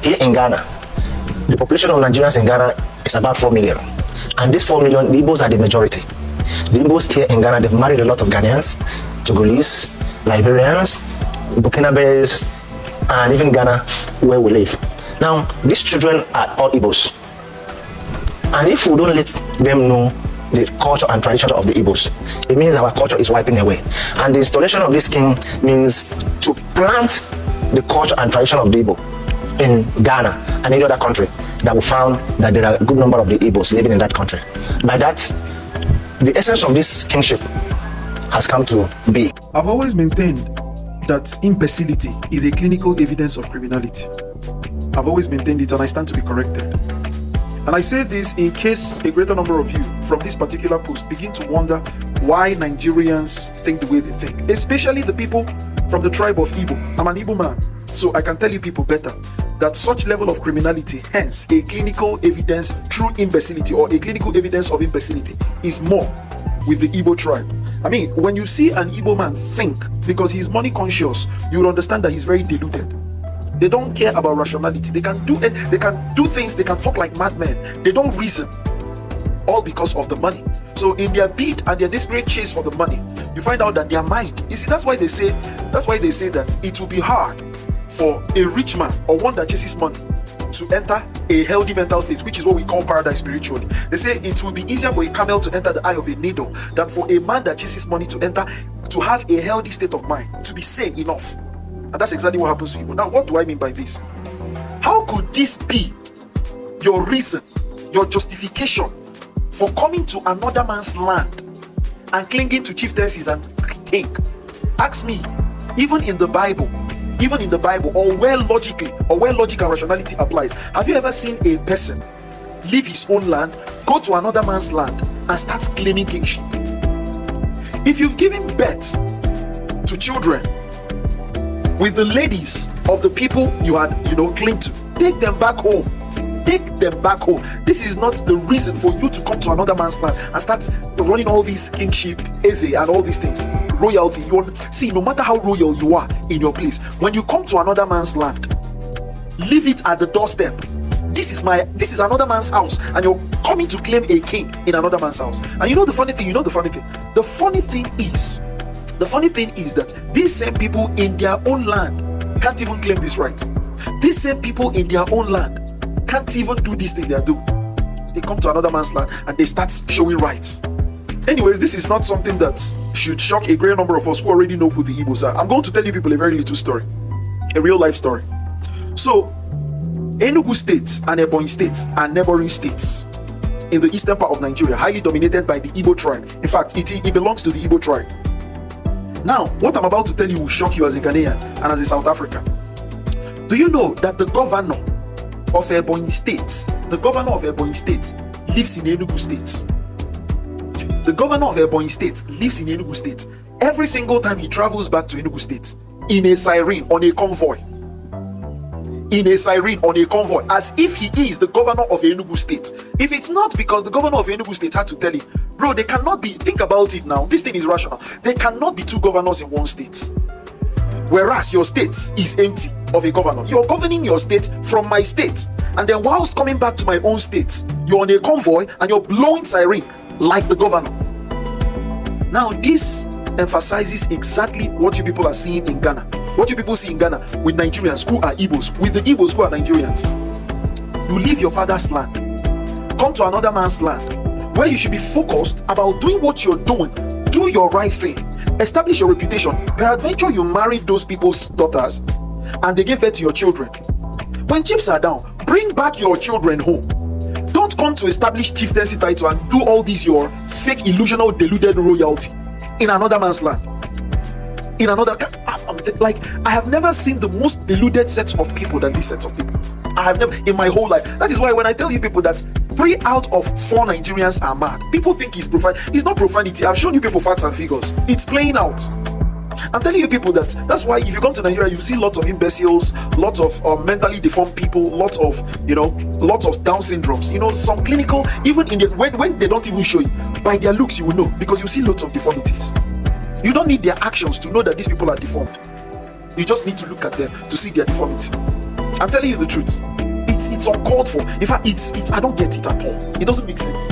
here in Ghana, the population of Nigerians in Ghana is about 4 million. And these 4 million, the Igbos are the majority. The Igbos here in Ghana, they've married a lot of Ghanaians, Togolese, Liberians, Burkinabes, and even Ghana, where we live. Now, these children are all Igbos. And if we don't let them know the culture and tradition of the Igbos, it means our culture is wiping away. And the installation of this king means to plant the culture and tradition of the Igbo in Ghana and any other country that we found that there are a good number of the Igbos living in that country. By that, the essence of this kingship has come to be. I've always maintained that imbecility is a clinical evidence of criminality. I've always maintained it, and I stand to be corrected. And I say this in case a greater number of you from this particular post begin to wonder why Nigerians think the way they think, especially the people from the tribe of Igbo. I'm an Igbo man, so I can tell you people better that such level of criminality, hence a clinical evidence, true imbecility or a clinical evidence of imbecility, is more with the Igbo tribe. I mean, when you see an Igbo man think, because he's money conscious, you will understand that he's very deluded. They don't care about rationality. They can do things, they can talk like madmen. They don't reason, all because of the money. So in their bid and their desperate chase for the money, you find out that their mind, you see, that's why they say that it will be hard for a rich man or one that chases money to enter a healthy mental state, which is what we call paradise spiritually. They say it will be easier for a camel to enter the eye of a needle than for a man that chases money to have a healthy state of mind, to be sane enough. And that's exactly what happens to you. Now, what do I mean by this? How could this be your reason, your justification for coming to another man's land and clinging to chieftaincies and king? Ask me, even in the Bible, or where logic and rationality applies, have you ever seen a person leave his own land, go to another man's land, and start claiming kingship? If you've given birth to children with the ladies of the people you had, claimed to, take them back home. This is not the reason for you to come to another man's land and start running all these kingship, eze, and all these things. Royalty. See, no matter how royal you are in your place, when you come to another man's land, leave it at the doorstep. This is another man's house, and you're coming to claim a king in another man's house. And you know the funny thing? The funny thing is that these same people in their own land can't even claim this right. These same people in their own land can't even do this thing they are doing. They come to another man's land and they start showing rights. Anyways, this is not something that should shock a great number of us who already know who the Igbos are. I'm going to tell you people a very little story, a real life story. So, Enugu State and Ebonyi State are neighboring states in the eastern part of Nigeria, highly dominated by the Igbo tribe. In fact, it belongs to the Igbo tribe. Now, what I'm about to tell you will shock you as a Ghanaian and as a South African. Do you know that the governor of Ebonyi State lives in Enugu State? The governor of Ebonyi State lives in Enugu State. Every single time he travels back to Enugu State, in a siren on a convoy, as if he is the governor of Enugu State. If it's not because the governor of Enugu State had to tell him, bro, they cannot be, think about it now, this thing is rational, there cannot be two governors in one state. Whereas your state is empty of a governor. You're governing your state from my state, and then whilst coming back to my own state, you're on a convoy and you're blowing siren like the governor. Now this emphasizes exactly what you people are seeing in Ghana, what you people see in Ghana with Nigerians who are Igbos, with the Igbos who are Nigerians. You leave your father's land, come to another man's land, where you should be focused about doing what you're doing. Do your right thing, establish your reputation. Peradventure you married those people's daughters and they gave birth to your children. When chips are down, bring back your children home. Don't come to establish chieftaincy title and do all this your fake, illusional, deluded royalty in another man's land. In another, I have never seen the most deluded sets of people than this sets of people. I have never in my whole life. That is why when I tell you people that 3 out of 4 Nigerians are mad, people think it's profane. It's not profanity. I've shown you people facts and figures. It's playing out. I'm telling you people that's why if you come to Nigeria, you see lots of imbeciles, lots of mentally deformed people, lots of Down syndromes. Some clinical, even in when they don't even show you, by their looks you will know, because you see lots of deformities. You don't need their actions to know that these people are deformed. You just need to look at them to see their deformity. I'm telling you the truth. it's uncalled for. In fact, it's I don't get it at all. It doesn't make sense.